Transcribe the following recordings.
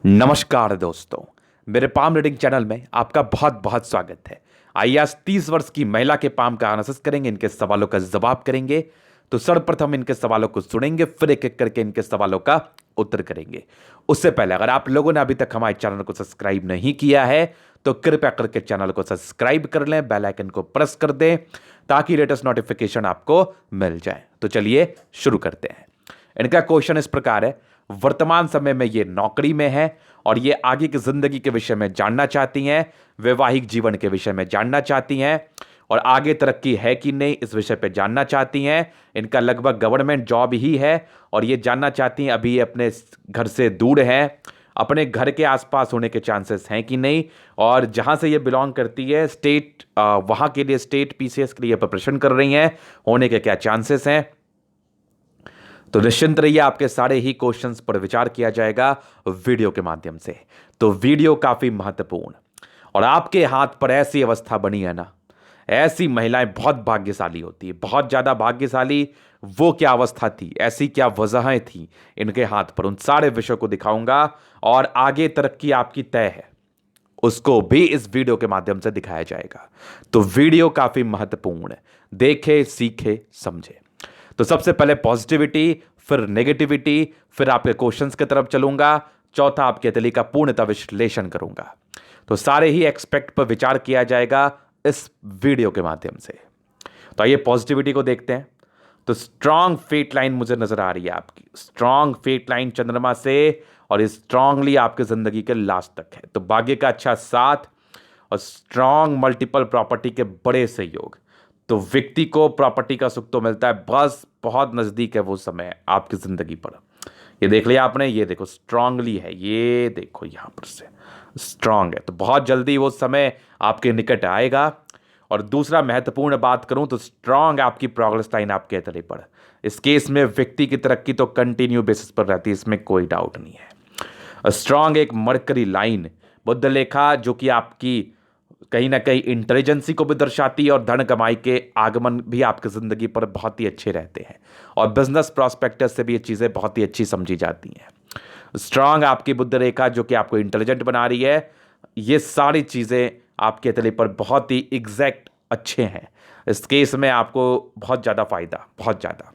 नमस्कार दोस्तों, मेरे पाम रीडिंग चैनल में आपका बहुत बहुत स्वागत है। आइए आज 30 वर्ष की महिला के पाम का एनालिसिस करेंगे, इनके सवालों का जवाब करेंगे। तो सर्वप्रथम इनके सवालों को सुनेंगे, फिर एक एक करके इनके सवालों का उत्तर करेंगे। उससे पहले अगर आप लोगों ने अभी तक हमारे चैनल को सब्सक्राइब नहीं किया है तो कृपया करके चैनल को सब्सक्राइब कर लें, बेल आइकन को प्रेस कर दें ताकि लेटेस्ट नोटिफिकेशन आपको मिल जाए। तो चलिए शुरू करते हैं। इनका क्वेश्चन इस प्रकार है, वर्तमान समय में ये नौकरी में है और ये आगे की जिंदगी के विषय में जानना चाहती हैं, वैवाहिक जीवन के विषय में जानना चाहती हैं और आगे तरक्की है कि नहीं इस विषय पे जानना चाहती हैं। इनका लगभग गवर्नमेंट जॉब ही है और ये जानना चाहती हैं अभी ये अपने घर से दूर हैं, अपने घर के आसपास होने के चांसेस हैं कि नहीं, और जहां से ये बिलोंग करती है स्टेट, वहां के लिए स्टेट पीसीएस के लिए प्रिपरेशन कर रही हैं, होने के क्या चांसेस हैं। तो निश्चिंत रहिए, आपके सारे ही क्वेश्चंस पर विचार किया जाएगा वीडियो के माध्यम से। तो वीडियो काफी महत्वपूर्ण, और आपके हाथ पर ऐसी अवस्था बनी है ना, ऐसी महिलाएं बहुत भाग्यशाली होती है, बहुत ज्यादा भाग्यशाली। वो क्या अवस्था थी, ऐसी क्या वजहें थी इनके हाथ पर, उन सारे विषयों को दिखाऊंगा और आगे तरक्की आपकी तय है उसको भी इस वीडियो के माध्यम से दिखाया जाएगा। तो वीडियो काफी महत्वपूर्ण है, देखे सीखे समझे। तो सबसे पहले पॉजिटिविटी, फिर नेगेटिविटी, फिर आपके क्वेश्चंस की तरफ चलूंगा, चौथा आपके तली का पूर्णतः विश्लेषण करूंगा। तो सारे ही एक्सपेक्ट पर विचार किया जाएगा इस वीडियो के माध्यम से। तो आइए पॉजिटिविटी को देखते हैं। तो स्ट्रांग फेट लाइन मुझे नजर आ रही है आपकी, स्ट्रांग फेट लाइन चंद्रमा से, और ये स्ट्रांगली आपकी जिंदगी के लास्ट तक है। तो भाग्य का अच्छा साथ और स्ट्रांग मल्टीपल प्रॉपर्टी के बड़े सहयोग। तो व्यक्ति को प्रॉपर्टी का सुख तो मिलता है, बस बहुत नजदीक है वो समय आपकी जिंदगी पर। ये देख लिया आपने, ये देखो स्ट्रांगली है, ये देखो यहां पर से स्ट्रांग है, तो बहुत जल्दी वो समय आपके निकट आएगा। और दूसरा महत्वपूर्ण बात करूं तो स्ट्रांग आपकी प्रोग्रेस लाइन आपके तले पर। इस केस में व्यक्ति की तरक्की तो कंटिन्यू बेसिस पर रहती है, इसमें कोई डाउट नहीं है। स्ट्रांग एक मरकरी लाइन, बुध लेखा, जो कि आपकी कहीं ना कहीं इंटेलिजेंसी को भी दर्शाती है और धन कमाई के आगमन भी आपकी जिंदगी पर बहुत ही अच्छे रहते हैं, और बिजनेस प्रॉस्पेक्टस से भी ये चीजें बहुत ही अच्छी समझी जाती हैं। स्ट्रांग आपकी बुद्ध रेखा जो कि आपको इंटेलिजेंट बना रही है, ये सारी चीजें आपके तले पर बहुत ही एग्जैक्ट अच्छे हैं। इस केस में आपको बहुत ज्यादा फायदा, बहुत ज्यादा।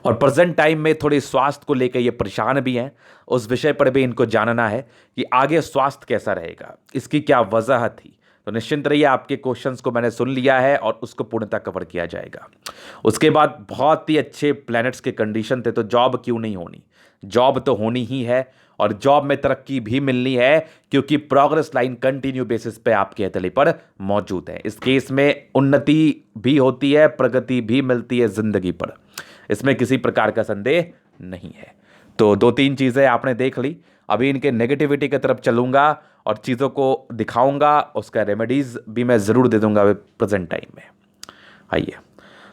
और प्रेजेंट टाइम में थोड़ी स्वास्थ्य को लेकर ये परेशान भी हैं, उस विषय पर भी इनको जानना है कि आगे स्वास्थ्य कैसा रहेगा, इसकी क्या वजह थी। तो निश्चिंत रहिए, आपके क्वेश्चंस को मैंने सुन लिया है और उसको पूर्णतः कवर किया जाएगा। उसके बाद बहुत ही अच्छे प्लैनेट्स के कंडीशन थे, तो जॉब क्यों नहीं होनी, जॉब तो होनी ही है, और जॉब में तरक्की भी मिलनी है क्योंकि प्रोग्रेस लाइन कंटिन्यू बेसिस पे आपके हथेली पर मौजूद है। इस केस में उन्नति भी होती है, प्रगति भी मिलती है जिंदगी पर, इसमें किसी प्रकार का संदेह नहीं है। तो दो तीन चीजें आपने देख ली, अभी इनके नेगेटिविटी की तरफ चलूंगा और चीजों को दिखाऊंगा, उसका रेमेडीज भी मैं जरूर दे दूंगा प्रेजेंट टाइम में। आइए,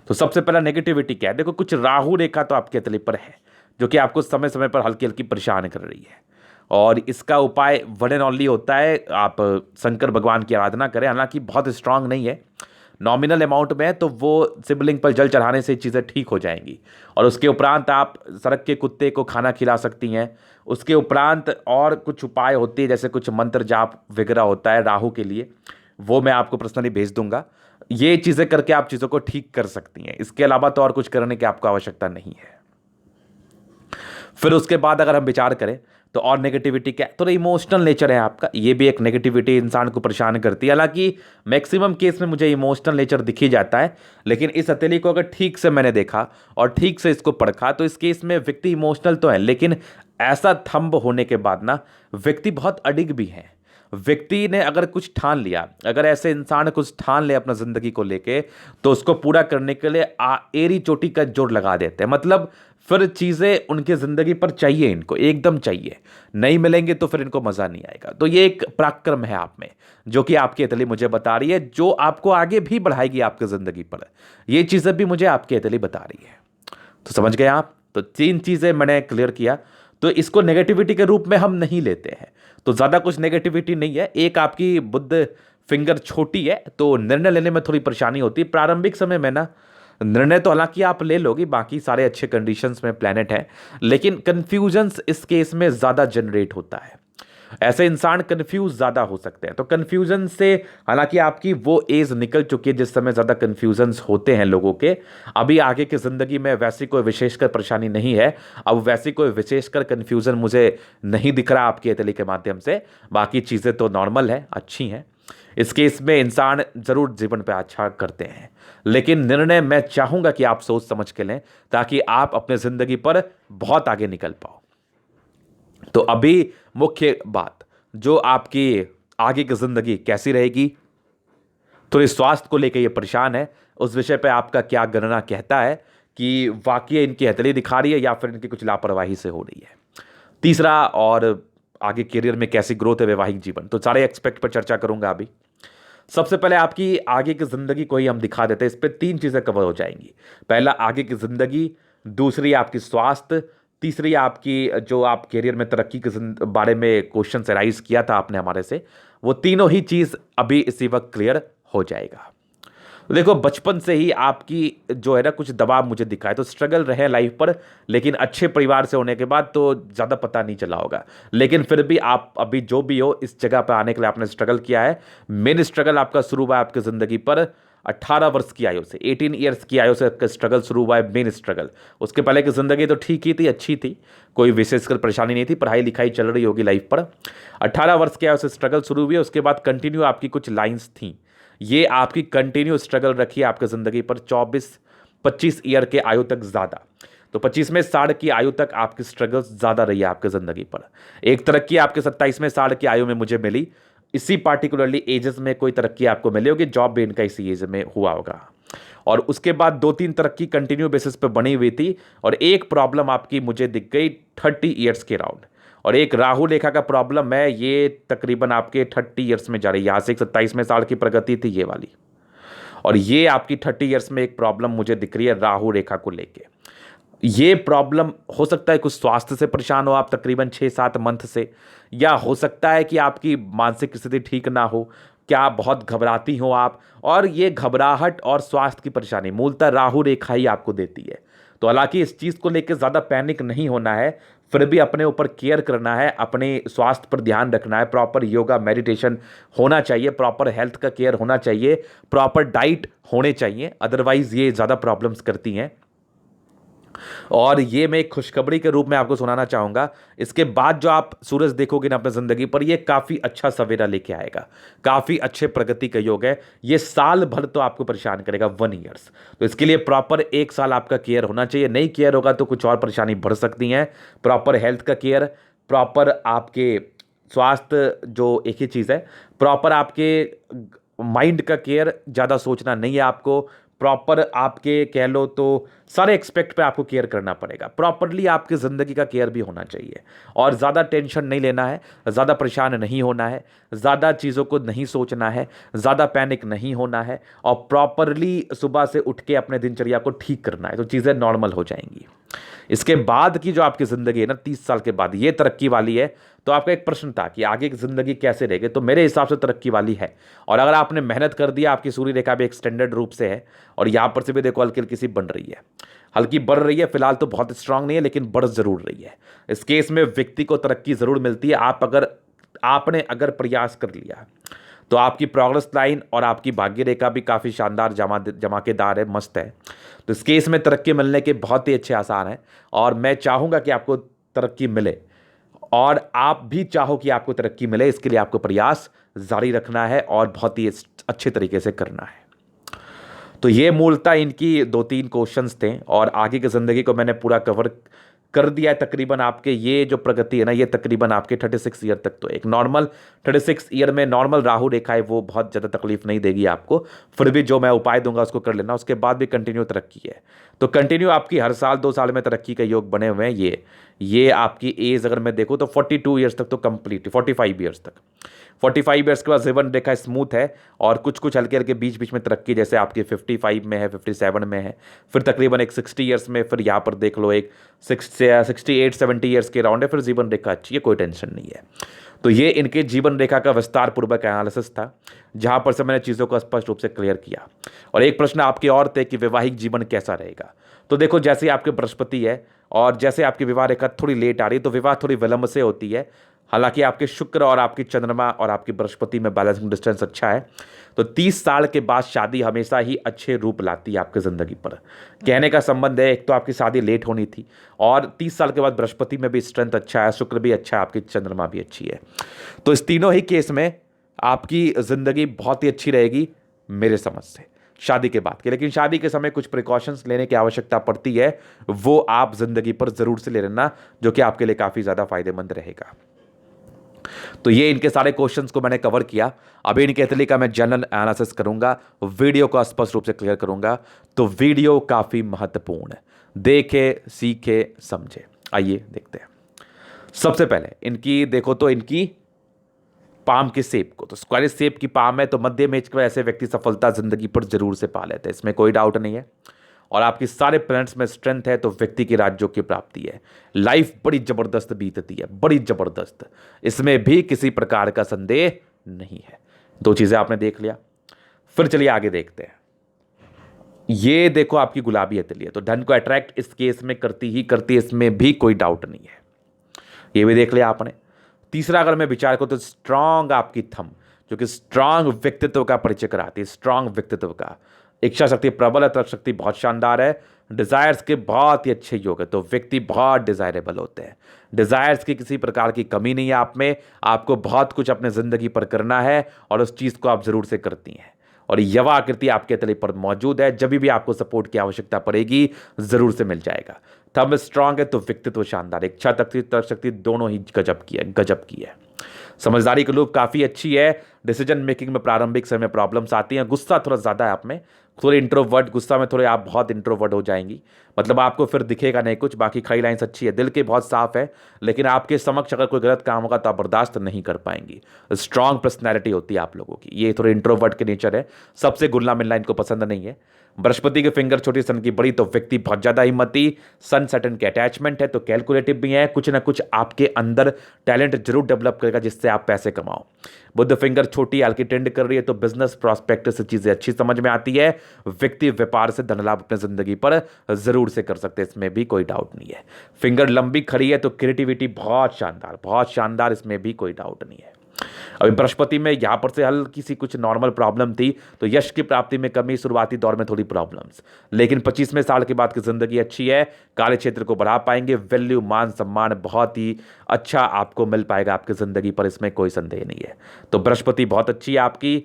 तो सबसे पहला नेगेटिविटी क्या है। देखो, कुछ राहु रेखा तो आपके तले पर है जो कि आपको समय समय पर हल्की हल्की परेशान कर रही है, और इसका उपाय वन एंड ओनली होता है, आप शंकर भगवान की आराधना करें। हालांकि बहुत स्ट्रांग नहीं है, नॉमिनल अमाउंट में है, तो वो शिवलिंग पर जल चढ़ाने से चीज़ें ठीक हो जाएंगी। और उसके उपरांत आप सड़क के कुत्ते को खाना खिला सकती हैं। उसके उपरांत और कुछ उपाय होते हैं, जैसे कुछ मंत्र जाप वगैरह होता है राहु के लिए, वो मैं आपको पर्सनली भेज दूंगा। ये चीज़ें करके आप चीज़ों को ठीक कर सकती हैं, इसके अलावा तो और कुछ करने की आपको आवश्यकता नहीं है। फिर उसके बाद अगर हम विचार करें तो और नेगेटिविटी क्या है, तो इमोशनल नेचर है आपका, ये भी एक नेगेटिविटी इंसान को परेशान करती है। हालांकि मैक्सिमम केस में मुझे इमोशनल नेचर दिख ही जाता है, लेकिन इस हथेली को अगर ठीक से मैंने देखा और ठीक से इसको परखा तो इस केस में व्यक्ति इमोशनल तो है, लेकिन ऐसा थंब होने के बाद ना व्यक्ति बहुत अडिग भी है। व्यक्ति ने अगर कुछ ठान लिया, अगर ऐसे इंसान कुछ ठान ले अपना जिंदगी को लेके, तो उसको पूरा करने के लिए एड़ी चोटी का जोर लगा देते हैं। मतलब फिर चीजें उनकी जिंदगी पर चाहिए, इनको एकदम चाहिए, नहीं मिलेंगे तो फिर इनको मजा नहीं आएगा। तो ये एक पराक्रम है आप में जो कि आपकी अतली मुझे बता रही है, जो आपको आगे भी बढ़ाएगी आपकी जिंदगी पर। ये चीजें भी मुझे आपकी अतली बता रही है। तो समझ गए आप। तो तीन चीजें मैंने क्लियर किया। तो इसको नेगेटिविटी के रूप में हम नहीं लेते हैं, तो ज्यादा कुछ नेगेटिविटी नहीं है। एक आपकी बुद्ध फिंगर छोटी है तो निर्णय लेने में थोड़ी परेशानी होती है प्रारंभिक समय में ना, निर्णय तो हालांकि आप ले लोगे, बाकी सारे अच्छे कंडीशंस में प्लेनेट है, लेकिन कन्फ्यूजन्स इस केस में ज़्यादा जनरेट होता है। ऐसे इंसान कंफ्यूज ज़्यादा हो सकते हैं। तो कंफ्यूजन से, हालांकि आपकी वो एज निकल चुकी है जिस समय ज़्यादा कंफ्यूजन्स होते हैं लोगों के, अभी आगे की ज़िंदगी में वैसी कोई विशेषकर परेशानी नहीं है। अब वैसी कोई विशेषकर कंफ्यूजन मुझे नहीं दिख रहा आपकी अतली के माध्यम से। बाकी चीज़ें तो नॉर्मल है, अच्छी हैं। इस केस में इंसान ज़रूर जीवन पे अच्छा करते हैं, लेकिन निर्णय मैं चाहूँगा कि आप सोच समझ के लें, ताकि आप अपने ज़िंदगी पर बहुत आगे निकल पाओ। तो अभी मुख्य बात, जो आपकी आगे की ज़िंदगी कैसी रहेगी, थोड़ी स्वास्थ्य को लेकर ये परेशान है, उस विषय पे आपका क्या गणना कहता है कि वाकई इनकी हथेली दिखा रही है या फिर इनकी कुछ लापरवाही से हो रही है। तीसरा, और आगे करियर में कैसी ग्रोथ है, वैवाहिक जीवन, तो सारे एक्सपेक्ट पर चर्चा करूंगा अभी। सबसे पहले आपकी आगे की जिंदगी को ही हम दिखा देते हैं, इस पे 3 चीजें कवर हो जाएंगी। पहला आगे की जिंदगी, दूसरी आपकी स्वास्थ्य, तीसरी आपकी जो आप करियर में तरक्की के बारे में क्वेश्चन राइज किया था आपने हमारे से, वो तीनों ही चीज अभी इसी वक्त क्लियर हो जाएगा। देखो, बचपन से ही आपकी जो है ना कुछ दबाव मुझे दिखा है, तो स्ट्रगल रहे लाइफ पर, लेकिन अच्छे परिवार से होने के बाद तो ज़्यादा पता नहीं चला होगा। लेकिन फिर भी आप अभी जो भी हो, इस जगह पर आने के लिए आपने स्ट्रगल किया है। मेन स्ट्रगल आपका शुरू हुआ है आपकी ज़िंदगी पर 18 वर्ष की आयु से, 18 ईयर्स की आयु से आपका स्ट्रगल शुरू हुआ है, मेन स्ट्रगल। उसके पहले की ज़िंदगी तो ठीक ही थी, अच्छी थी, कोई विशेषकर परेशानी नहीं थी, पढ़ाई लिखाई चल रही होगी लाइफ पर। 18 वर्ष की आयु से स्ट्रगल शुरू हुई है, उसके बाद कंटिन्यू आपकी कुछ लाइन्स थी, ये आपकी कंटिन्यू स्ट्रगल रखी है आपकी ज़िंदगी पर 24-25 ईयर के आयु तक ज़्यादा। तो 25वें साल की आयु तक आपकी स्ट्रगल ज़्यादा रही है आपकी ज़िंदगी पर। एक तरक्की आपके 27वें साल की आयु में मुझे मिली, इसी पार्टिकुलरली एजेस में कोई तरक्की आपको मिली होगी, जॉब भी इनका इसी एज में हुआ होगा। और उसके बाद 2-3 तरक्की कंटिन्यू बेसिस पे बनी हुई थी, और एक प्रॉब्लम आपकी मुझे दिख गई 30 ईयर्स के राउंड, और एक राहु रेखा का प्रॉब्लम है, ये तकरीबन आपके 30 ईयर्स में जा रही है। यहाँ से एक 27वें साल की प्रगति थी ये वाली, और ये आपकी 30 ईयर्स में एक प्रॉब्लम मुझे दिख रही है राहु रेखा को लेके। ये प्रॉब्लम हो सकता है कुछ स्वास्थ्य से परेशान हो आप तकरीबन 6-7 मंथ से, या हो सकता है कि आपकी मानसिक स्थिति ठीक ना हो, क्या बहुत घबराती हो आप, और ये घबराहट और स्वास्थ्य की परेशानी मूलतः राहु रेखा ही आपको देती है। तो हालांकि इस चीज़ को लेकर ज़्यादा पैनिक नहीं होना है, फिर भी अपने ऊपर केयर करना है, अपने स्वास्थ्य पर ध्यान रखना है, प्रॉपर योगा मेडिटेशन होना चाहिए, प्रॉपर हेल्थ का केयर होना चाहिए, प्रॉपर डाइट होने चाहिए, अदरवाइज ये ज़्यादा प्रॉब्लम्स करती हैं। और ये मैं एक खुशखबरी के रूप में आपको सुनाना चाहूँगा, इसके बाद जो आप सूरज देखोगे ना अपने ज़िंदगी पर, ये काफ़ी अच्छा सवेरा लेके आएगा, काफ़ी अच्छे प्रगति का योग है। ये साल भर तो आपको परेशान करेगा, 1 ईयर्स। तो इसके लिए प्रॉपर 1 साल आपका केयर होना चाहिए, नहीं केयर होगा तो कुछ और परेशानी बढ़ सकती हैं। प्रॉपर हेल्थ का केयर, प्रॉपर आपके स्वास्थ्य, जो एक ही चीज़ है, प्रॉपर आपके माइंड का केयर, ज़्यादा सोचना नहीं है आपको, प्रॉपर आपके कह लो तो सारे एक्सपेक्ट पे आपको केयर करना पड़ेगा, प्रॉपरली आपकी ज़िंदगी का केयर भी होना चाहिए, और ज़्यादा टेंशन नहीं लेना है, ज़्यादा परेशान नहीं होना है, ज़्यादा चीज़ों को नहीं सोचना है, ज़्यादा पैनिक नहीं होना है, और प्रॉपरली सुबह से उठ के अपने दिनचर्या को ठीक करना है, तो चीज़ें नॉर्मल हो जाएंगी। इसके बाद की जो आपकी ज़िंदगी है ना 30 साल के बाद, ये तरक्की वाली है। तो आपका एक प्रश्न था कि आगे की ज़िंदगी कैसे रहेगी, तो मेरे हिसाब से तरक्की वाली है। और अगर आपने मेहनत कर दिया, आपकी सूर्य रेखा भी एक स्टैंडर्ड रूप से है, और यहाँ पर से भी देखो हल्की हल्की सी बन रही है, हल्की बढ़ रही है, फिलहाल तो बहुत स्ट्रांग नहीं है, लेकिन बढ़ जरूर रही है। इस केस में व्यक्ति को तरक्की जरूर मिलती है, आपने अगर प्रयास कर लिया तो आपकी प्रोग्रेस लाइन और आपकी भाग्य रेखा भी काफ़ी शानदार जमाकेदार है, मस्त है। तो इस केस में तरक्की मिलने के बहुत ही अच्छे आसार हैं, और मैं चाहूँगा कि आपको तरक्की मिले, और आप भी चाहो कि आपको तरक्की मिले, इसके लिए आपको प्रयास जारी रखना है और बहुत ही अच्छे तरीके से करना है। तो ये मूलतः इनकी 2-3 क्वेश्चंस थे, और आगे की ज़िंदगी को मैंने पूरा कवर कर दिया है। तकरीबन आपके ये जो प्रगति है ना, ये तकरीबन आपके 36 ईयर तक, तो एक नॉर्मल 36 ईयर में नॉर्मल राहु रेखा है, वो बहुत ज़्यादा तकलीफ नहीं देगी आपको। फिर भी जो मैं उपाय दूंगा उसको कर लेना, उसके बाद भी कंटिन्यू तरक्की है। तो कंटिन्यू आपकी हर साल 2 साल में तरक्की का योग बने हुए हैं। ये आपकी एज अगर मैं देखूँ तो 42 ईयर्स तक तो कंप्लीट, 45 ईयर्स तक, 45 ईयर्स के बाद जीवन रेखा स्मूथ है, और कुछ कुछ हल्के हल्के बीच बीच में तरक्की, जैसे आपकी 55 में है, 57 में है, फिर तकरीबन एक 60 ईयर्स में, फिर यहाँ पर देख लो एक 68-70 ईयर्स के राउंड है, फिर जीवन रेखा अच्छी है, कोई टेंशन नहीं है। तो ये इनके जीवन रेखा का विस्तार पूर्वक एनालिसिस था, जहां पर से मैंने चीज़ों को स्पष्ट रूप से क्लियर किया। और एक प्रश्न आपके और थे कि वैवाहिक जीवन कैसा रहेगा। तो देखो, जैसे आपके बृहस्पति है और जैसे आपकी विवाह रेखा थोड़ी लेट आ रही है, तो विवाह थोड़ी विलंब से होती है। हालांकि आपके शुक्र और आपकी चंद्रमा और आपकी बृहस्पति में बैलेंसिंग डिस्टेंस अच्छा है, तो 30 साल के बाद शादी हमेशा ही अच्छे रूप लाती है आपकी ज़िंदगी पर। कहने का संबंध है, एक तो आपकी शादी लेट होनी थी और 30 साल के बाद बृहस्पति में भी स्ट्रेंथ अच्छा है, शुक्र भी अच्छा है, आपकी चंद्रमा भी अच्छी है। तो इस तीनों ही केस में आपकी ज़िंदगी बहुत ही अच्छी रहेगी मेरे समझ से शादी के बाद की। लेकिन शादी के समय कुछ प्रिकॉशंस लेने की आवश्यकता पड़ती है, वो आप ज़िंदगी पर ज़रूर से ले लेना, जो कि आपके लिए काफ़ी ज़्यादा फायदेमंद रहेगा। तो ये इनके सारे क्वेश्चंस को मैंने कवर किया। अभी इनके एथली का मैं जनरल एनालिसिस करूंगा, वीडियो को स्पष्ट रूप से क्लियर करूंगा। तो वीडियो काफ़ी महत्वपूर्ण है, देखे सीखे समझे। आइए देखते हैं। सबसे पहले इनकी देखो तो इनकी पाम के शेप को, तो स्क्वायर शेप की पाम है, तो मध्य में ऐसे व्यक्ति सफलता जिंदगी पर जरूर से पा लेते हैं, इसमें कोई डाउट नहीं है। और आपकी सारे प्लैनेट्स में स्ट्रेंथ है, तो व्यक्ति की राज्यों की प्राप्ति है। लाइफ बड़ी जबरदस्त बीतती है, बड़ी जबरदस्त, इसमें भी किसी प्रकार का संदेह नहीं है। दो चीजें आपने देख लिया। फिर चलिए आगे देखते हैं। ये देखो आपकी गुलाबी हथेली है, तो धन को अट्रैक्ट इस केस में करती ही करती है, इसमें भी कोई डाउट नहीं है। ये भी देख लिया आपने। तीसरा अगर मैं विचार करूं तो स्ट्रांग आपकी थंब, जो कि स्ट्रांग व्यक्तित्व का परिचय कराती है, स्ट्रांग व्यक्तित्व का। इच्छा शक्ति प्रबल है, तर्क शक्ति बहुत शानदार है, डिजायर्स के बहुत ही अच्छे योग है, तो व्यक्ति बहुत डिजायरेबल होते हैं। डिजायर्स की किसी प्रकार की कमी नहीं है आप में, आपको बहुत कुछ अपने जिंदगी पर करना है और उस चीज को आप जरूर से करती हैं। और यवा आकृति आपके तले पर मौजूद है, जब भी आपको सपोर्ट की आवश्यकता पड़ेगी जरूर से मिल जाएगा। थंब स्ट्रांग है, तो व्यक्तित्व शानदार, इच्छा शक्ति तर्क शक्ति दोनों ही गजब की है, गजब की है। समझदारी की लूप काफी अच्छी है। डिसीजन मेकिंग में प्रारंभिक समय प्रॉब्लम्स आती हैं, गुस्सा थोड़ा ज्यादा है आप में, थोड़े इंट्रोवर्ट, गुस्सा में थोड़े आप बहुत इंट्रोवर्ट हो जाएंगी, मतलब आपको फिर दिखेगा नहीं कुछ। बाकी खड़ी लाइन्स अच्छी है, दिल के बहुत साफ है, लेकिन आपके समक्ष अगर कोई गलत काम होगा तो आप बर्दाश्त नहीं कर पाएंगी। स्ट्रांग पर्सनैलिटी होती है आप लोगों की, ये थोड़े इंट्रोवर्ट के नेचर है, सबसे घुलना मिलना इनको पसंद नहीं है। बृहस्पति के फिंगर छोटी, सन की बड़ी, तो व्यक्ति बहुत ज्यादा हिम्मती, सन सैटर्न के अटैचमेंट है, तो कैलकुलेटिव भी है, कुछ ना कुछ आपके अंदर टैलेंट जरूर डेवलप करेगा जिससे आप पैसे कमाओ। बुध फिंगर छोटी, हल्की टेंड कर रही है, तो बिजनेस प्रॉस्पेक्ट से चीजें अच्छी समझ में आती है। व्यक्ति व्यापार से धन लाभ अपने जिंदगी पर जरूर से कर सकते हैं, इसमें भी कोई डाउट नहीं है। फिंगर लंबी खड़ी है, तो क्रिएटिविटी बहुत शानदार, बहुत शानदार, इसमें भी कोई डाउट नहीं है। अभी बृहस्पति में यहां पर से हल्की सी कुछ नॉर्मल प्रॉब्लम थी, तो यश की प्राप्ति में कमी, शुरुआती दौर में थोड़ी प्रॉब्लम्स, लेकिन 25वें साल के बाद की जिंदगी अच्छी है। कार्य क्षेत्र को बढ़ा पाएंगे, वैल्यू मान सम्मान बहुत ही अच्छा आपको मिल पाएगा आपकी जिंदगी पर, इसमें कोई संदेह नहीं है। तो बृहस्पति बहुत अच्छी है आपकी।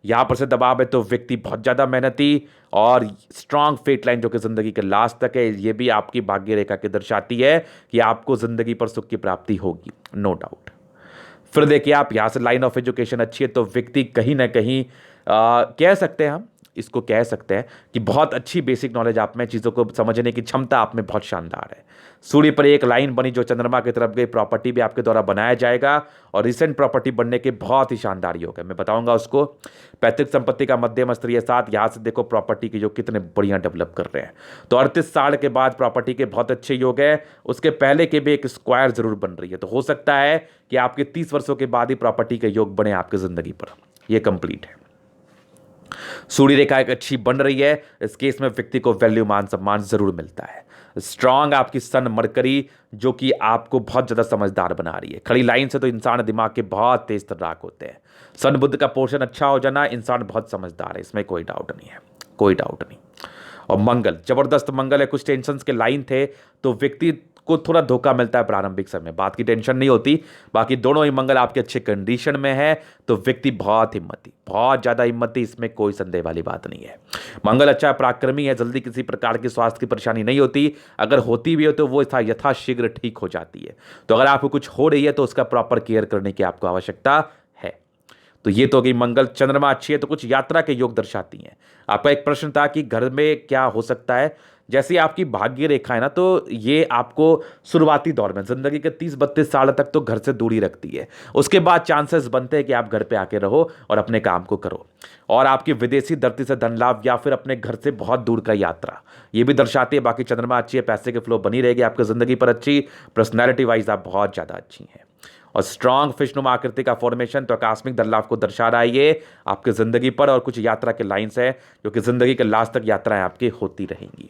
यहां पर से दबाव है, तो व्यक्ति बहुत ज्यादा मेहनती और स्ट्रांग फेट लाइन जो कि जिंदगी के लास्ट तक है, ये भी आपकी भाग्य रेखा की दर्शाती है कि आपको जिंदगी पर सुख की प्राप्ति होगी, नो डाउट। फिर देखिए आप यहां से लाइन ऑफ एजुकेशन अच्छी है, तो व्यक्ति कहीं ना कहीं कह सकते हैं, हम इसको कह सकते हैं कि बहुत अच्छी बेसिक नॉलेज आप में, चीज़ों को समझने की क्षमता आप में बहुत शानदार है। सूर्य पर एक लाइन बनी जो चंद्रमा की तरफ गई, प्रॉपर्टी भी आपके द्वारा बनाया जाएगा और रिसेंट प्रॉपर्टी बनने के बहुत ही शानदार योग है, मैं बताऊंगा उसको। पैतृक संपत्ति का मध्यम स्तरीय साथ, यहां से देखो प्रॉपर्टी की जो कितने बढ़िया डेवलप कर रहे हैं। तो 38 साल के बाद प्रॉपर्टी के बहुत अच्छे योग है, उसके पहले के भी एक स्क्वायर जरूर बन रही है, तो हो सकता है कि आपके 30 वर्षों के बाद ही प्रॉपर्टी के योग बने आपकी जिंदगी पर, यह कंप्लीट है। सूर्य रेखा एक अच्छी बन रही है, इस केस में व्यक्ति को वैल्यू मान सम्मान जरूर मिलता है। स्ट्रांग आपकी सन मरकरी, जो कि आपको बहुत ज्यादा समझदार बना रही है। खड़ी लाइन से तो इंसान दिमाग के बहुत तेज तर्राक होते हैं। सन बुध का पोर्शन अच्छा हो जाना, इंसान बहुत समझदार है, इसमें कोई डाउट नहीं है, कोई डाउट नहीं। और मंगल जबरदस्त मंगल है, कुछ टेंशन के लाइन थे, तो व्यक्ति को थोड़ा धोखा मिलता है प्रारंभिक समय, बात की टेंशन नहीं होती। बाकी दोनों ही मंगल आपके अच्छे कंडीशन में है, तो व्यक्ति बहुत हिम्मती, बहुत ज्यादा हिम्मती, इसमें कोई संदेह वाली बात नहीं है। मंगल अच्छा पराक्रमी है, जल्दी किसी प्रकार की स्वास्थ्य की परेशानी नहीं होती, अगर होती भी हो तो वो यथाशीघ्र ठीक हो जाती है। तो अगर आपको कुछ हो रही है तो उसका प्रॉपर केयर करने की आपको आवश्यकता है। तो ये तो कि मंगल। चंद्रमा अच्छी है, तो कुछ यात्रा के योग दर्शाती हैं। आपका एक प्रश्न था कि घर में क्या हो सकता है, जैसे आपकी भाग्य रेखा है ना, तो ये आपको शुरुआती दौर में जिंदगी के 30-32 साल तक तो घर से दूरी रखती है, उसके बाद चांसेस बनते हैं कि आप घर पे आके रहो और अपने काम को करो। और आपकी विदेशी धरती से धन लाभ या फिर अपने घर से बहुत दूर का यात्रा, ये भी दर्शाती है। बाकी चंद्रमा अच्छी है, पैसे के फ्लो बनी रहेगी आपकी जिंदगी पर अच्छी, पर्सनैलिटी वाइज आप बहुत ज्यादा अच्छी हैं। और स्ट्रांग फिशनुमा आकृति का फॉर्मेशन तो आकस्मिक बदलाव को दर्शा रहा है ये आपकी जिंदगी पर। और कुछ यात्रा के लाइंस है जो कि जिंदगी के लास्ट तक यात्राएं आपकी होती रहेंगी।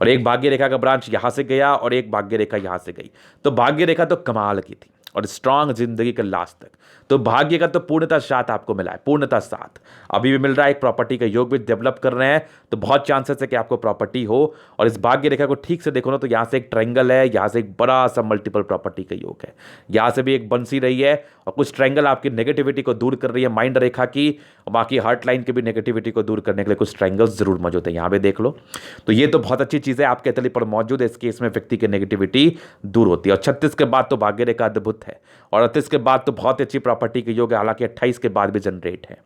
और एक भाग्य रेखा का ब्रांच यहां से गया और एक भाग्य रेखा यहां से गई, तो भाग्य रेखा तो कमाल की थी और स्ट्रांग जिंदगी के लास्ट तक। तो भाग्य का तो पूर्णतः साथ आपको मिला है, पूर्णतः साथ अभी भी मिल रहा है। एक प्रॉपर्टी का योग भी डेवलप कर रहे हैं, तो बहुत चांसेस है कि आपको प्रॉपर्टी हो। और इस भाग्य रेखा को ठीक से देखो ना, तो यहां से एक ट्रायंगल है, यहां से एक बड़ा सा मल्टीपल प्रॉपर्टी का योग है, यहां से भी एक बंसी रही है। और कुछ ट्रायंगल आपकी नेगेटिविटी को दूर कर रही है माइंड रेखा की, और बाकी हार्ट लाइन की भी नेगेटिविटी को दूर करने के लिए कुछ ट्रायंगल्स जरूर मौजूद है, यहां पे देख लो। तो ये तो बहुत अच्छी चीज है आपके तली पर मौजूद है। इस केस में व्यक्ति की नेगेटिविटी दूर होती है। और 36 के बाद तो भाग्य रेखा अद्भुत है, और 38 के बाद तो बहुत अच्छी प्रॉपर्टी के योग है, हालांकि 28 के बाद भी जनरेट है।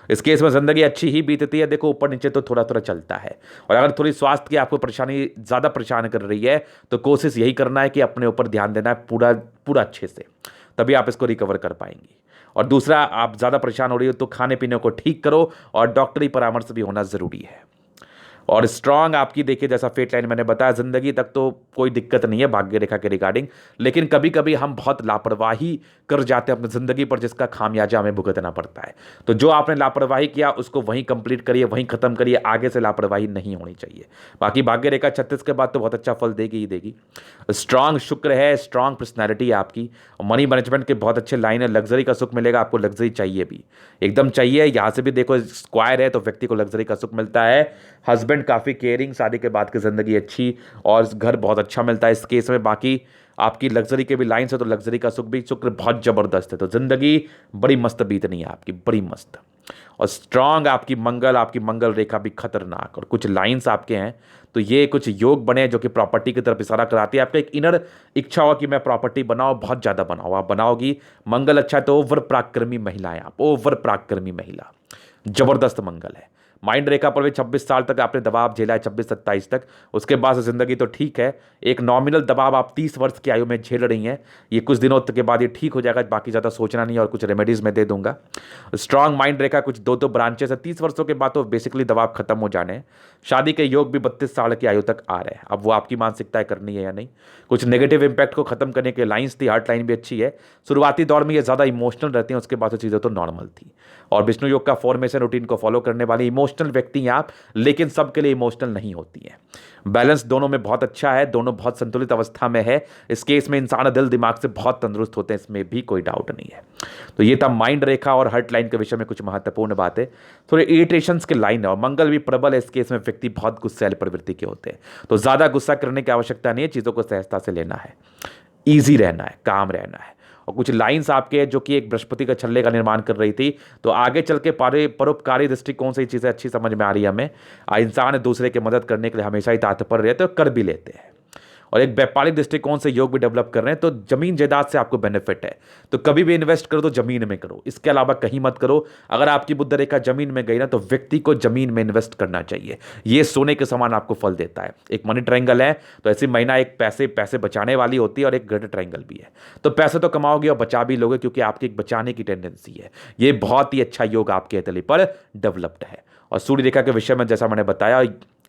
इस केस में जिंदगी अच्छी ही बीतती है, देखो ऊपर नीचे तो थोड़ा थोड़ा चलता है। और अगर थोड़ी स्वास्थ्य की आपको परेशानी ज़्यादा परेशान कर रही है, तो कोशिश यही करना है कि अपने ऊपर ध्यान देना है पूरा पूरा अच्छे से, तभी आप इसको रिकवर कर पाएंगे। और दूसरा, आप ज़्यादा परेशान हो रही हो तो खाने पीने को ठीक करो, और डॉक्टरी परामर्श भी होना ज़रूरी है। और स्ट्रांग आपकी देखिए, जैसा फेट लाइन मैंने बताया, जिंदगी तक तो कोई दिक्कत नहीं है भाग्य रेखा के रिगार्डिंग, लेकिन कभी कभी हम बहुत लापरवाही कर जाते हैं अपनी जिंदगी पर, जिसका खामियाजा हमें भुगतना पड़ता है। तो जो आपने लापरवाही किया उसको वहीं कंप्लीट करिए, वहीं खत्म करिए, आगे से लापरवाही नहीं होनी चाहिए। बाकी भाग्य रेखा 36 के बाद तो बहुत अच्छा फल देगी ही देगी। स्ट्रांग शुक्र है, स्ट्रांग पर्सनैलिटी है आपकी, मनी मैनेजमेंट के बहुत अच्छे लाइन है, लग्जरी का सुख मिलेगा आपको, लग्जरी चाहिए भी, एकदम चाहिए। यहाँ से भी देखो स्क्वायर है, तो व्यक्ति को लग्जरी का सुख मिलता है। हस्बैंड काफ़ी केयरिंग, शादी के बाद की ज़िंदगी अच्छी, और घर बहुत अच्छा मिलता है इस केस में। बाकी आपकी लग्जरी के भी लाइन्स है, तो लग्जरी का सुख भी, शुक्र बहुत ज़बरदस्त है, तो ज़िंदगी बड़ी मस्त बीतनी है आपकी, बड़ी मस्त। और स्ट्रांग आपकी मंगल रेखा भी खतरनाक, और कुछ लाइंस आपके हैं, तो ये कुछ योग बने जो कि प्रॉपर्टी की तरफ इशारा कराती है। आपका एक इनर इच्छा हो कि मैं प्रॉपर्टी बनाऊं, बहुत ज़्यादा बनाओ, आप बनाओगी। मंगल अच्छा है तो ओवर पराक्रमी महिला है आप, ओवर पराक्रमी महिला, जबरदस्त मंगल है। माइंड रेखा पर भी 26 साल तक आपने दबाव झेला है, 26-27 तक, उसके बाद से जिंदगी तो ठीक है। एक नॉमिनल दबाव आप 30 वर्ष की आयु में झेल रही हैं, ये कुछ दिनों तक के बाद ये ठीक हो जाएगा, बाकी ज़्यादा सोचना नहीं है, और कुछ रेमेडीज मैं दे दूंगा। स्ट्रांग माइंड रेखा कुछ दो ब्रांचेस है, 30 वर्षों के बाद तो बेसिकली दबाव खत्म हो जाने हैं। शादी के योग भी 32 साल की आयु तक आ रहे हैं, अब वो आपकी मानसिकता करनी है या नहीं। कुछ नेगेटिव इंपैक्ट को खत्म करने के लाइन्स थी, हार्ट लाइन भी अच्छी है। शुरुआती दौर में ये ज़्यादा इमोशनल रहती हैं, उसके बाद तो चीज़ें तो नॉर्मल थी। और विष्णु योग का फॉर्मेशन रूटीन को फॉलो करने वाली इमोशनल व्यक्ति हैं आप, लेकिन सबके लिए इमोशनल नहीं होती है। बैलेंस दोनों में बहुत अच्छा है, दोनों बहुत संतुलित अवस्था में है। इस केस में इंसान दिल दिमाग से बहुत तंदुरुस्त होते हैं, इसमें भी कोई डाउट नहीं है। तो ये था माइंड रेखा और हार्ट लाइन के विषय में कुछ महत्वपूर्ण बातें। थोड़े इरिटेशंस के लाइन है, और मंगल भी प्रबल है इस केस में, व्यक्ति बहुत गुस्सैल प्रवृत्ति के होते हैं, तो ज्यादा गुस्सा करने की आवश्यकता नहीं है, चीजों को सहजता से लेना है, ईजी रहना है, काम रहना है। और कुछ लाइंस आपके जो कि एक बृहस्पति का छल्ले का निर्माण कर रही थी, तो आगे चल के परोपकारी दृष्टिकोण से ये चीज़ें अच्छी समझ में आ रही है हमें। इंसान दूसरे की मदद करने के लिए हमेशा ही तत्पर रहते हैं और कर भी लेते हैं। और एक व्यापारिक दृष्टिकोण से योग भी डेवलप कर रहे हैं, तो जमीन जायदाद से आपको बेनिफिट है, तो कभी भी इन्वेस्ट करो तो जमीन में करो, इसके अलावा कहीं मत करो। अगर आपकी बुद्ध रेखा जमीन में गई ना, तो व्यक्ति को जमीन में इन्वेस्ट करना चाहिए, ये सोने के समान आपको फल देता है। एक मनी ट्रायंगल है, तो ऐसी महीना एक पैसे बचाने वाली होती है, और एक ग्रेटर ट्रायंगल भी है, तो पैसे तो कमाओगे और बचा भी लोगे, क्योंकि आपकी एक बचाने की टेंडेंसी है। ये बहुत ही अच्छा योग आपके हथेली पर डेवलप्ड है। और सूर्य रेखा के विषय में जैसा मैंने बताया,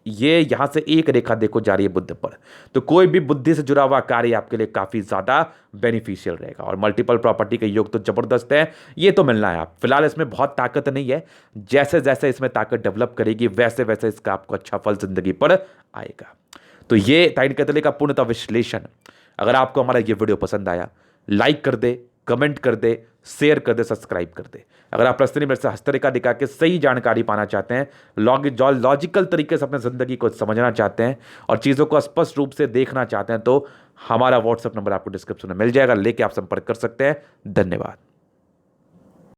ये यहां से एक रेखा देखो जा रही है बुध पर, तो कोई भी बुद्धि से जुड़ा हुआ कार्य आपके लिए काफी ज्यादा बेनिफिशियल रहेगा। और मल्टीपल प्रॉपर्टी के योग तो जबरदस्त है, ये तो मिलना है आप। फिलहाल इसमें बहुत ताकत नहीं है, जैसे जैसे इसमें ताकत डेवलप करेगी वैसे वैसे इसका आपको अच्छा फल जिंदगी पर आएगा। तो ये ताइन कतले का पूर्णतः विश्लेषण। अगर आपको हमारा ये वीडियो पसंद आया, लाइक कर दे, कमेंट कर दे, शेयर कर दे, सब्सक्राइब कर दे। अगर आप प्रश्न मेरे से हस्तरेखा दिखा के सही जानकारी पाना चाहते हैं, लॉजिकल तरीके से अपने ज़िंदगी को समझना चाहते हैं और चीज़ों को स्पष्ट रूप से देखना चाहते हैं, तो हमारा व्हाट्सएप नंबर आपको डिस्क्रिप्शन में मिल जाएगा, लेके आप संपर्क कर सकते हैं। धन्यवाद।